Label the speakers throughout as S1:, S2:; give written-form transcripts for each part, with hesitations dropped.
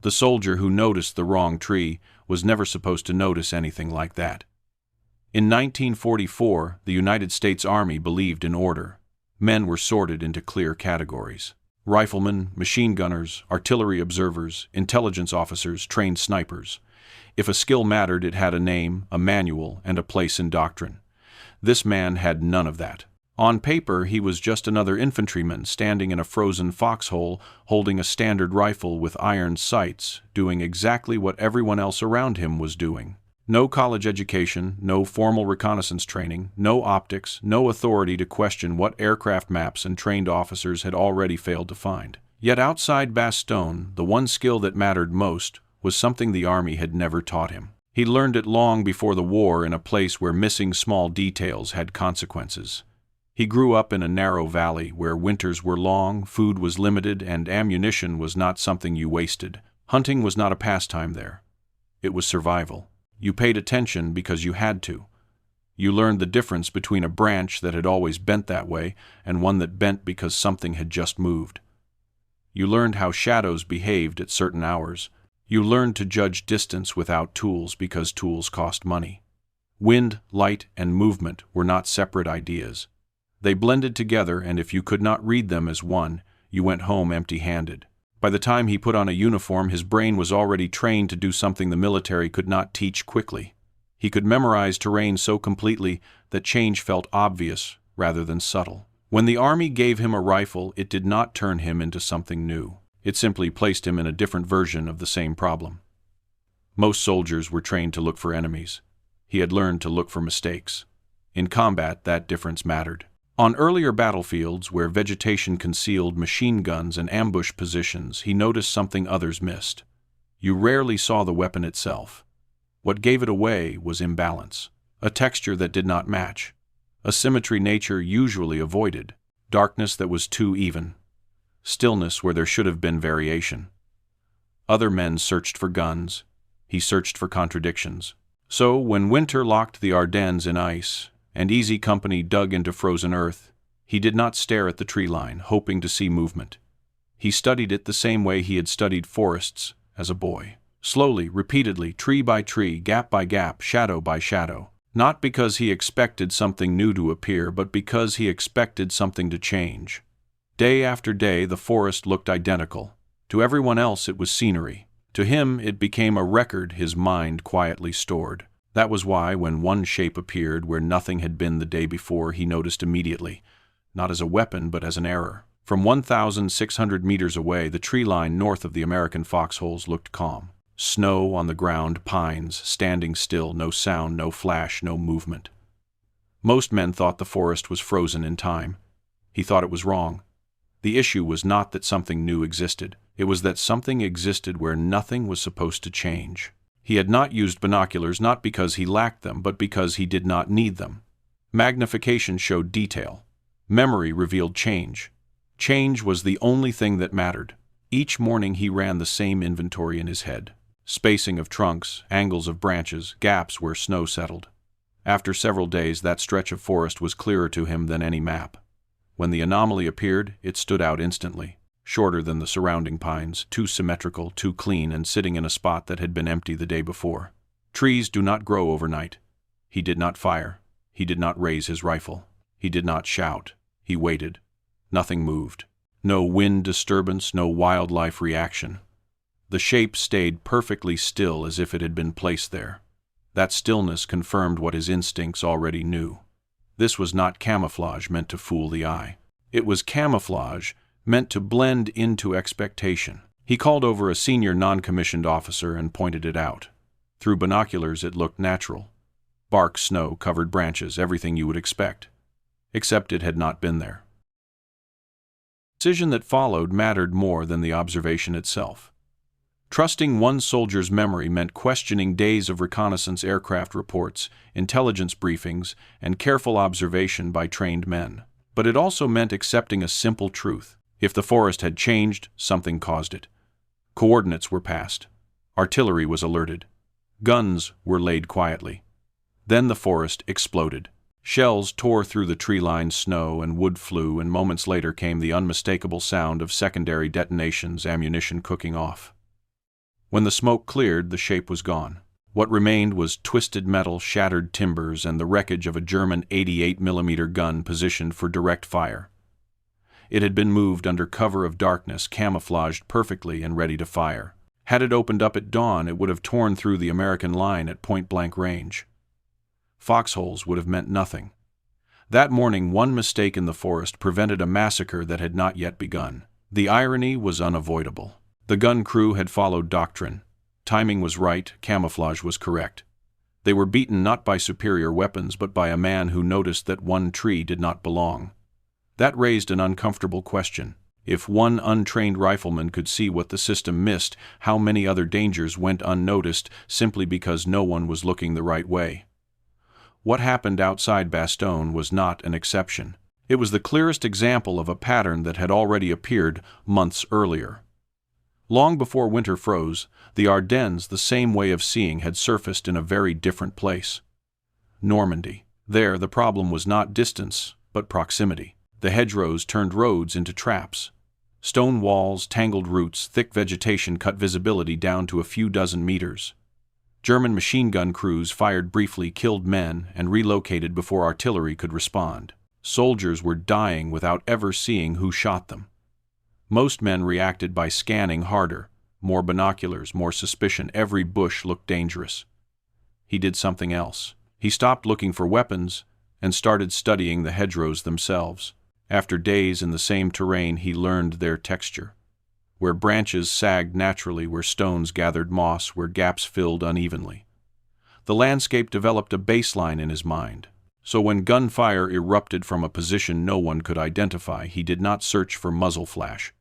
S1: The soldier who noticed the wrong tree was never supposed to notice anything like that. In 1944, the United States Army believed in order. Men were sorted into clear categories: riflemen, machine gunners, artillery observers, intelligence officers, trained snipers. If a skill mattered, it had a name, a manual, and a place in doctrine. This man had none of that. On paper, he was just another infantryman standing in a frozen foxhole, holding a standard rifle with iron sights, doing exactly what everyone else around him was doing. No college education, no formal reconnaissance training, no optics, no authority to question what aircraft maps and trained officers had already failed to find. Yet outside Bastogne, the one skill that mattered most was something the Army had never taught him. He learned it long before the war in a place where missing small details had consequences. He grew up in a narrow valley where winters were long, food was limited, and ammunition was not something you wasted. Hunting was not a pastime there. It was survival. You paid attention because you had to. You learned the difference between a branch that had always bent that way and one that bent because something had just moved. You learned how shadows behaved at certain hours. You learned to judge distance without tools because tools cost money. Wind, light, and movement were not separate ideas. They blended together, and if you could not read them as one, you went home empty-handed. By the time he put on a uniform, his brain was already trained to do something the military could not teach quickly. He could memorize terrain so completely that change felt obvious rather than subtle. When the Army gave him a rifle, it did not turn him into something new. It simply placed him in a different version of the same problem. Most soldiers were trained to look for enemies. He had learned to look for mistakes. In combat, that difference mattered. On earlier battlefields, where vegetation concealed machine guns and ambush positions, he noticed something others missed. You rarely saw the weapon itself. What gave it away was imbalance, a texture that did not match, a symmetry nature usually avoided, darkness that was too even, stillness where there should have been variation. Other men searched for guns. He searched for contradictions. So, when winter locked the Ardennes in ice, and easy company dug into frozen earth, he did not stare at the tree line, hoping to see movement. He studied it the same way he had studied forests as a boy. Slowly, repeatedly, tree by tree, gap by gap, shadow by shadow. Not because he expected something new to appear, but because he expected something to change. Day after day, the forest looked identical. To everyone else, it was scenery. To him, it became a record his mind quietly stored. That was why, when one shape appeared where nothing had been the day before, he noticed immediately, not as a weapon but as an error. From 1,600 meters away, the tree line north of the American foxholes looked calm. Snow on the ground, pines, standing still, no sound, no flash, no movement. Most men thought the forest was frozen in time. He thought it was wrong. The issue was not that something new existed. It was that something existed where nothing was supposed to change. He had not used binoculars not because he lacked them, but because he did not need them. Magnification showed detail. Memory revealed change. Change was the only thing that mattered. Each morning he ran the same inventory in his head. Spacing of trunks, angles of branches, gaps where snow settled. After several days, that stretch of forest was clearer to him than any map. When the anomaly appeared, it stood out instantly. Shorter than the surrounding pines, too symmetrical, too clean, and sitting in a spot that had been empty the day before. Trees do not grow overnight. He did not fire. He did not raise his rifle. He did not shout. He waited. Nothing moved. No wind disturbance, no wildlife reaction. The shape stayed perfectly still as if it had been placed there. That stillness confirmed what his instincts already knew. This was not camouflage meant to fool the eye. It was camouflage meant to blend into expectation. He called over a senior non-commissioned officer and pointed it out. Through binoculars, it looked natural. Bark, snow, covered branches, everything you would expect. Except it had not been there. The decision that followed mattered more than the observation itself. Trusting one soldier's memory meant questioning days of reconnaissance aircraft reports, intelligence briefings, and careful observation by trained men. But it also meant accepting a simple truth. If the forest had changed, something caused it. Coordinates were passed. Artillery was alerted. Guns were laid quietly. Then the forest exploded. Shells tore through the tree-lined snow and wood flew, and moments later came the unmistakable sound of secondary detonations, ammunition cooking off. When the smoke cleared, the shape was gone. What remained was twisted metal, shattered timbers, and the wreckage of a German 88mm gun positioned for direct fire. It had been moved under cover of darkness, camouflaged perfectly and ready to fire. Had it opened up at dawn, it would have torn through the American line at point-blank range. Foxholes would have meant nothing. That morning, one mistake in the forest prevented a massacre that had not yet begun. The irony was unavoidable. The gun crew had followed doctrine. Timing was right, camouflage was correct. They were beaten not by superior weapons, but by a man who noticed that one tree did not belong. That raised an uncomfortable question. If one untrained rifleman could see what the system missed, how many other dangers went unnoticed simply because no one was looking the right way? What happened outside Bastogne was not an exception. It was the clearest example of a pattern that had already appeared months earlier. Long before winter froze, the Ardennes, the same way of seeing, had surfaced in a very different place. Normandy. There, the problem was not distance, but proximity. The hedgerows turned roads into traps. Stone walls, tangled roots, thick vegetation cut visibility down to a few dozen meters. German machine gun crews fired briefly, killed men, and relocated before artillery could respond. Soldiers were dying without ever seeing who shot them. Most men reacted by scanning harder, more binoculars, more suspicion. Every bush looked dangerous. He did something else. He stopped looking for weapons and started studying the hedgerows themselves. After days in the same terrain, he learned their texture. Where branches sagged naturally, where stones gathered moss, where gaps filled unevenly. The landscape developed a baseline in his mind. So when gunfire erupted from a position no one could identify, he did not search for muzzle flash.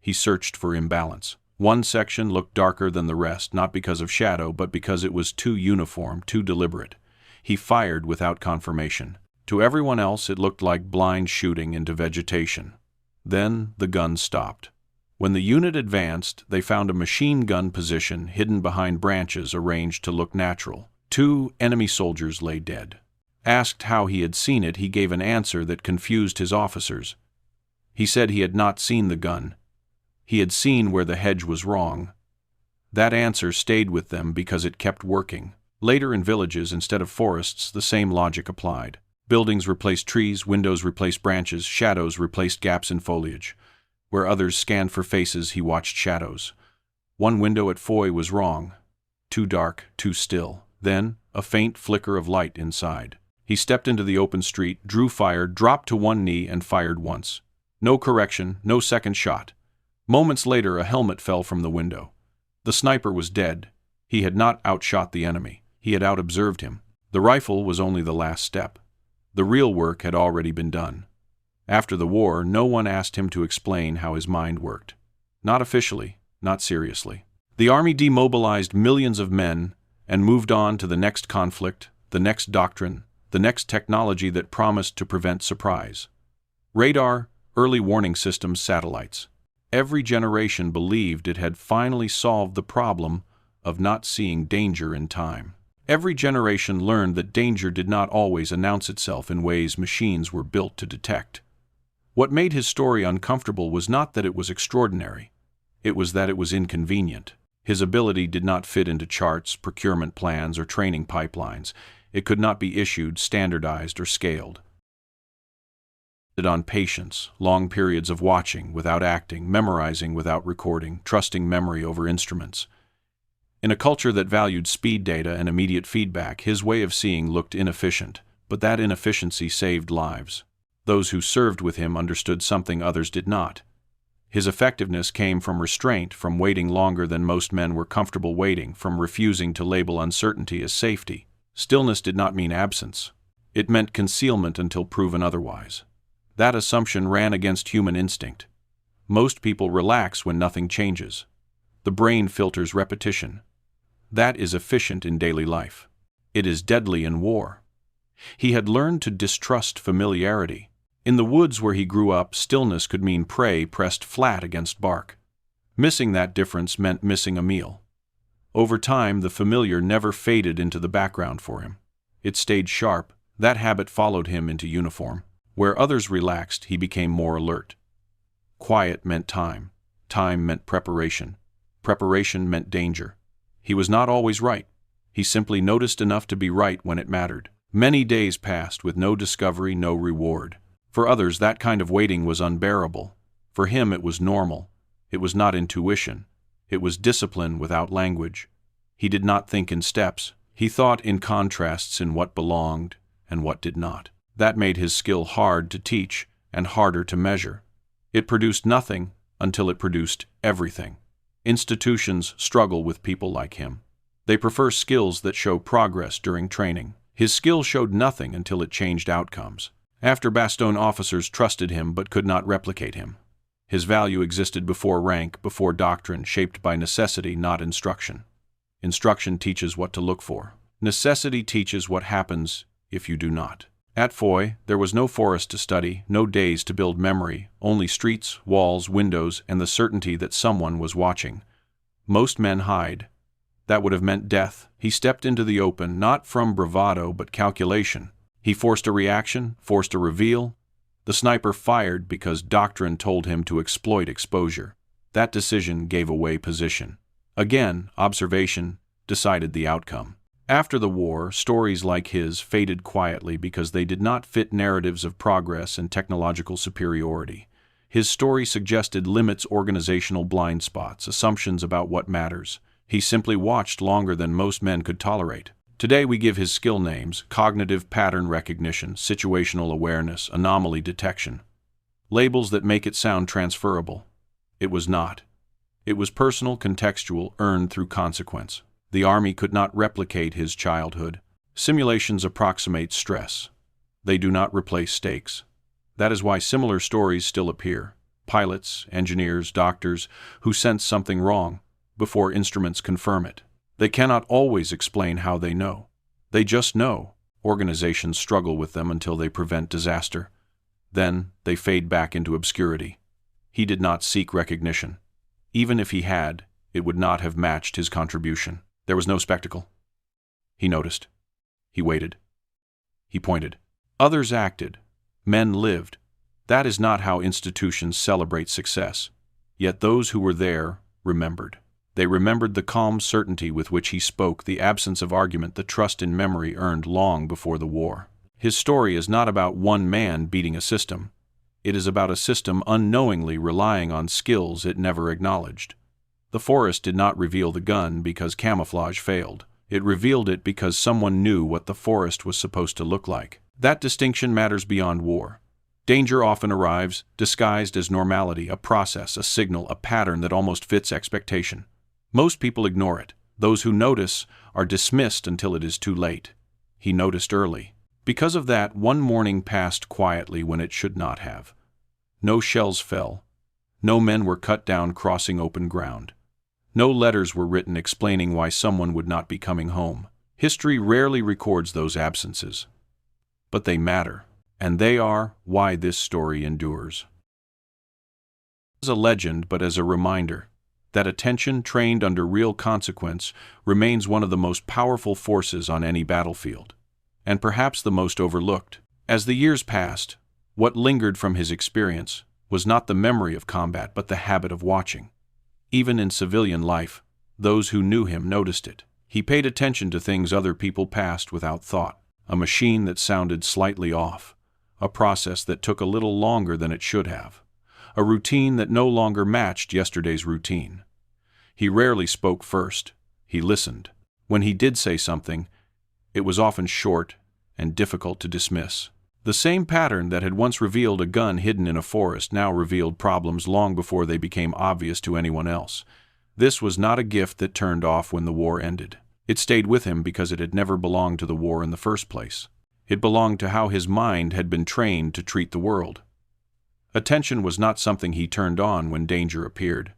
S1: He searched for imbalance. One section looked darker than the rest, not because of shadow, but because it was too uniform, too deliberate. He fired without confirmation. To everyone else, it looked like blind shooting into vegetation. Then the gun stopped. When the unit advanced, they found a machine gun position hidden behind branches arranged to look natural. 2 enemy soldiers lay dead. Asked how he had seen it, he gave an answer that confused his officers. He said he had not seen the gun. He had seen where the hedge was wrong. That answer stayed with them because it kept working. Later in villages instead of forests, the same logic applied. Buildings replaced trees, windows replaced branches, shadows replaced gaps in foliage. Where others scanned for faces, he watched shadows. One window at Foy was wrong. Too dark, too still. Then, a faint flicker of light inside. He stepped into the open street, drew fire, dropped to one knee, and fired once. No correction, no second shot. Moments later, a helmet fell from the window. The sniper was dead. He had not outshot the enemy. He had out-observed him. The rifle was only the last step. The real work had already been done. After the war, no one asked him to explain how his mind worked. Not officially, not seriously. The army demobilized millions of men and moved on to the next conflict, the next doctrine, the next technology that promised to prevent surprise. Radar, early warning systems, satellites. Every generation believed it had finally solved the problem of not seeing danger in time. Every generation learned that danger did not always announce itself in ways machines were built to detect. What made his story uncomfortable was not that it was extraordinary. It was that it was inconvenient. His ability did not fit into charts, procurement plans, or training pipelines. It could not be issued, standardized, or scaled. On patience, long periods of watching without acting, memorizing without recording, trusting memory over instruments. In a culture that valued speed data and immediate feedback, his way of seeing looked inefficient, but that inefficiency saved lives. Those who served with him understood something others did not. His effectiveness came from restraint, from waiting longer than most men were comfortable waiting, from refusing to label uncertainty as safety. Stillness did not mean absence. It meant concealment until proven otherwise. That assumption ran against human instinct. Most people relax when nothing changes. The brain filters repetition. That is efficient in daily life. It is deadly in war. He had learned to distrust familiarity. In the woods where he grew up, stillness could mean prey pressed flat against bark. Missing that difference meant missing a meal. Over time, the familiar never faded into the background for him. It stayed sharp. That habit followed him into uniform. Where others relaxed, he became more alert. Quiet meant time. Time meant preparation. preparation meant danger. He was not always right. He simply noticed enough to be right when it mattered. Many days passed with no discovery, no reward. For others, that kind of waiting was unbearable. For him, it was normal. It was not intuition. It was discipline without language. He did not think in steps. He thought in contrasts, in what belonged and what did not. That made his skill hard to teach and harder to measure. It produced nothing until it produced everything. Institutions struggle with people like him. They prefer skills that show progress during training. His skill showed nothing until it changed outcomes. After Bastogne, officers trusted him but could not replicate him. His value existed before rank, before doctrine, shaped by necessity, not instruction. Instruction teaches what to look for. Necessity teaches what happens if you do not. At Foy, there was no forest to study, no days to build memory, only streets, walls, windows, and the certainty that someone was watching. Most men hide. That would have meant death. He stepped into the open, not from bravado but calculation. He forced a reaction, forced a reveal. The sniper fired because doctrine told him to exploit exposure. That decision gave away position. Again, observation decided the outcome. After the war, stories like his faded quietly because they did not fit narratives of progress and technological superiority. His story suggested limits, organizational blind spots, assumptions about what matters. He simply watched longer than most men could tolerate. Today we give his skill names: cognitive pattern recognition, situational awareness, anomaly detection. Labels that make it sound transferable. It was not. It was personal, contextual, earned through consequence. The Army could not replicate his childhood. Simulations approximate stress. They do not replace stakes. That is why similar stories still appear. Pilots, engineers, doctors who sense something wrong before instruments confirm it. They cannot always explain how they know. They just know. Organizations struggle with them until they prevent disaster. Then they fade back into obscurity. He did not seek recognition. Even if he had, it would not have matched his contribution. There was no spectacle. He noticed. He waited. He pointed. Others acted. Men lived. That is not how institutions celebrate success. Yet those who were there remembered. They remembered the calm certainty with which he spoke, the absence of argument, the trust in memory earned long before the war. His story is not about one man beating a system. It is about a system unknowingly relying on skills it never acknowledged. The forest did not reveal the gun because camouflage failed. It revealed it because someone knew what the forest was supposed to look like. That distinction matters beyond war. Danger often arrives, disguised as normality, a process, a signal, a pattern that almost fits expectation. Most people ignore it. Those who notice are dismissed until it is too late. He noticed early. Because of that, one morning passed quietly when it should not have. No shells fell. No men were cut down crossing open ground. No letters were written explaining why someone would not be coming home. History rarely records those absences. But they matter, and they are why this story endures. As a legend, but as a reminder that attention trained under real consequence remains one of the most powerful forces on any battlefield, and perhaps the most overlooked. As the years passed, what lingered from his experience was not the memory of combat but the habit of watching. Even in civilian life, those who knew him noticed it. He paid attention to things other people passed without thought. A machine that sounded slightly off. A process that took a little longer than it should have. A routine that no longer matched yesterday's routine. He rarely spoke first. He listened. When he did say something, it was often short and difficult to dismiss. The same pattern that had once revealed a gun hidden in a forest now revealed problems long before they became obvious to anyone else. This was not a gift that turned off when the war ended. It stayed with him because it had never belonged to the war in the first place. It belonged to how his mind had been trained to treat the world. Attention was not something he turned on when danger appeared.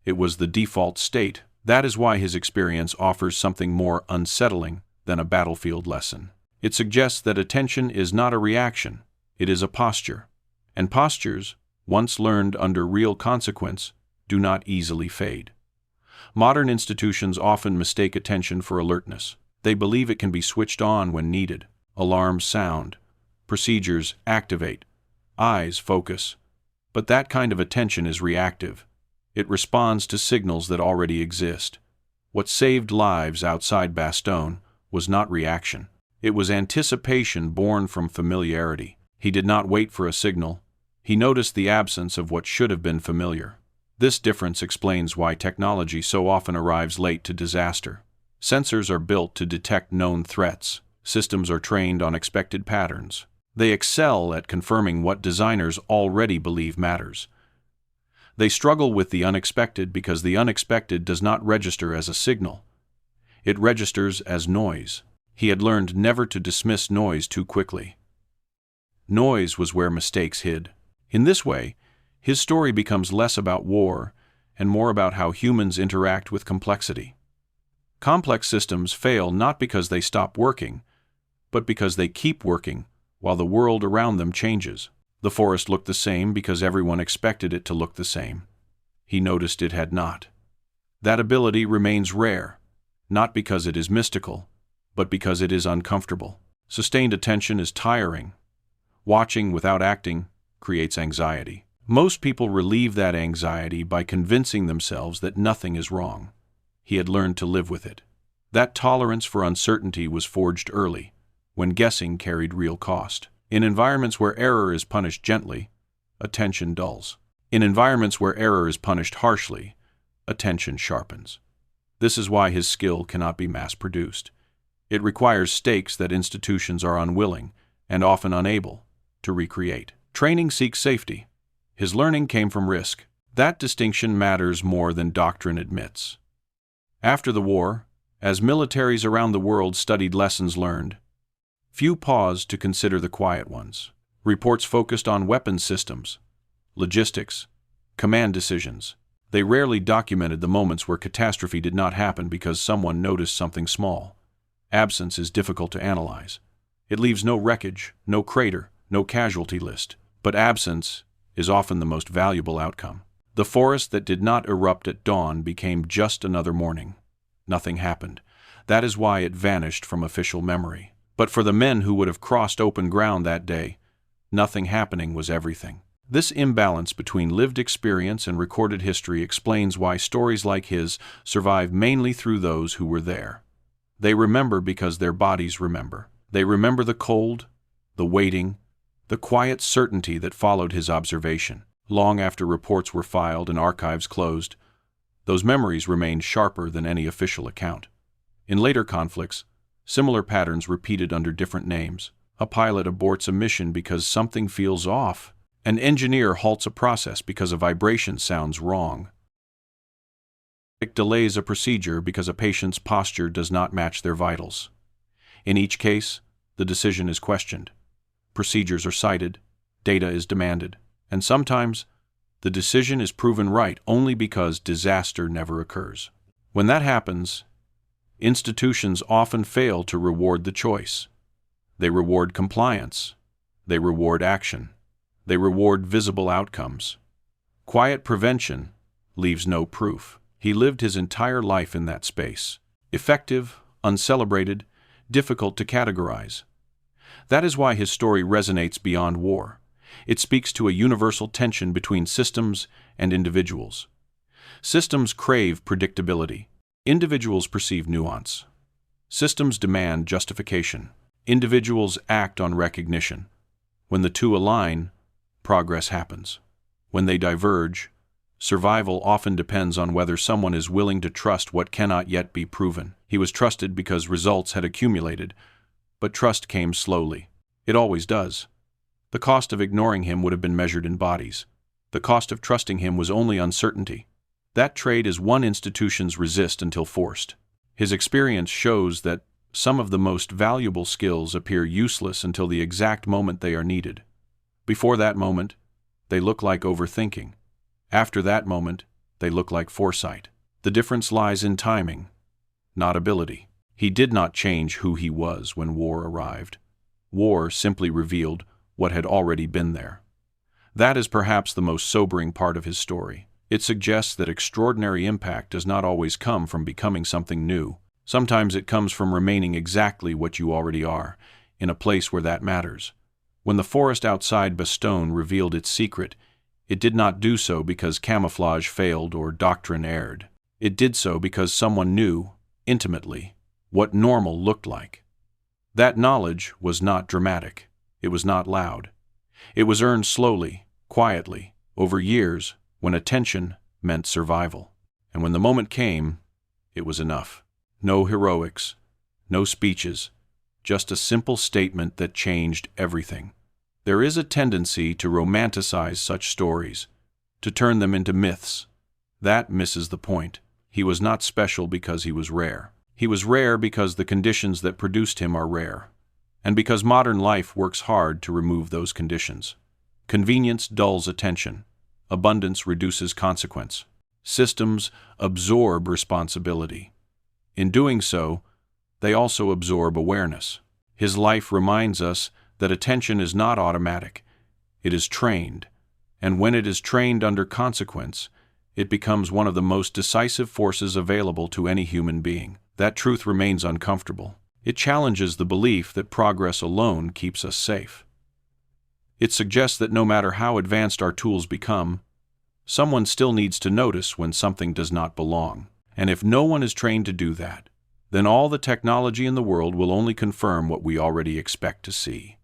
S1: It was the default state. That is why his experience offers something more unsettling than a battlefield lesson. It suggests that attention is not a reaction, it is a posture. And postures, once learned under real consequence, do not easily fade. Modern institutions often mistake attention for alertness. They believe it can be switched on when needed. Alarms sound. Procedures activate. Eyes focus. But that kind of attention is reactive. It responds to signals that already exist. What saved lives outside Bastogne was not reaction. It was anticipation born from familiarity. He did not wait for a signal. He noticed the absence of what should have been familiar. This difference explains why technology so often arrives late to disaster. Sensors are built to detect known threats. Systems are trained on expected patterns. They excel at confirming what designers already believe matters. They struggle with the unexpected because the unexpected does not register as a signal. It registers as noise. He had learned never to dismiss noise too quickly. Noise was where mistakes hid. In this way, his story becomes less about war and more about how humans interact with complexity. Complex systems fail not because they stop working, but because they keep working while the world around them changes. The forest looked the same because everyone expected it to look the same. He noticed it had not. That ability remains rare, not because it is mystical, but because it is uncomfortable. Sustained attention is tiring. Watching without acting creates anxiety. Most people relieve that anxiety by convincing themselves that nothing is wrong. He had learned to live with it. That tolerance for uncertainty was forged early, when guessing carried real cost. In environments where error is punished gently, attention dulls. In environments where error is punished harshly, attention sharpens. This is why his skill cannot be mass-produced. It requires stakes that institutions are unwilling, and often unable, to recreate. Training seeks safety. His learning came from risk. That distinction matters more than doctrine admits. After the war, as militaries around the world studied lessons learned, few paused to consider the quiet ones. Reports focused on weapons systems, logistics, command decisions. They rarely documented the moments where catastrophe did not happen because someone noticed something small. Absence is difficult to analyze. It leaves no wreckage, no crater, no casualty list. But absence is often the most valuable outcome. The forest that did not erupt at dawn became just another morning. Nothing happened. That is why it vanished from official memory. But for the men who would have crossed open ground that day, nothing happening was everything. This imbalance between lived experience and recorded history explains why stories like his survive mainly through those who were there. They remember because their bodies remember. They remember the cold, the waiting, the quiet certainty that followed his observation. Long after reports were filed and archives closed, those memories remained sharper than any official account. In later conflicts, similar patterns repeated under different names. A pilot aborts a mission because something feels off. An engineer halts a process because a vibration sounds wrong. It delays a procedure because a patient's posture does not match their vitals. In each case, the decision is questioned. Procedures are cited, data is demanded, and sometimes the decision is proven right only because disaster never occurs. When that happens, institutions often fail to reward the choice. They reward compliance. They reward action. They reward visible outcomes. Quiet prevention leaves no proof. He lived his entire life in that space. Effective, uncelebrated, difficult to categorize. That is why his story resonates beyond war. It speaks to a universal tension between systems and individuals. Systems crave predictability. Individuals perceive nuance. Systems demand justification. Individuals act on recognition. When the two align, progress happens. When they diverge, survival often depends on whether someone is willing to trust what cannot yet be proven. He was trusted because results had accumulated, but trust came slowly. It always does. The cost of ignoring him would have been measured in bodies. The cost of trusting him was only uncertainty. That trade is one institutions resist until forced. His experience shows that some of the most valuable skills appear useless until the exact moment they are needed. Before that moment, they look like overthinking. After that moment, they look like foresight. The difference lies in timing, not ability. He did not change who he was when war arrived. War simply revealed what had already been there. That is perhaps the most sobering part of his story. It suggests that extraordinary impact does not always come from becoming something new. Sometimes it comes from remaining exactly what you already are, in a place where that matters. When the forest outside Bastogne revealed its secret, It did not do so because camouflage failed or doctrine erred. It did so because someone knew, intimately, what normal looked like. That knowledge was not dramatic. It was not loud. It was earned slowly, quietly, over years, when attention meant survival. And when the moment came, it was enough. No heroics, no speeches, just a simple statement that changed everything. There is a tendency to romanticize such stories, to turn them into myths. That misses the point. He was not special because he was rare. He was rare because the conditions that produced him are rare, and because modern life works hard to remove those conditions. Convenience dulls attention. Abundance reduces consequence. Systems absorb responsibility. In doing so, they also absorb awareness. His life reminds us that attention is not automatic. It is trained, and when it is trained under consequence, it becomes one of the most decisive forces available to any human being. That truth remains uncomfortable. It challenges the belief that progress alone keeps us safe. It suggests that no matter how advanced our tools become, someone still needs to notice when something does not belong. And if no one is trained to do that, then all the technology in the world will only confirm what we already expect to see.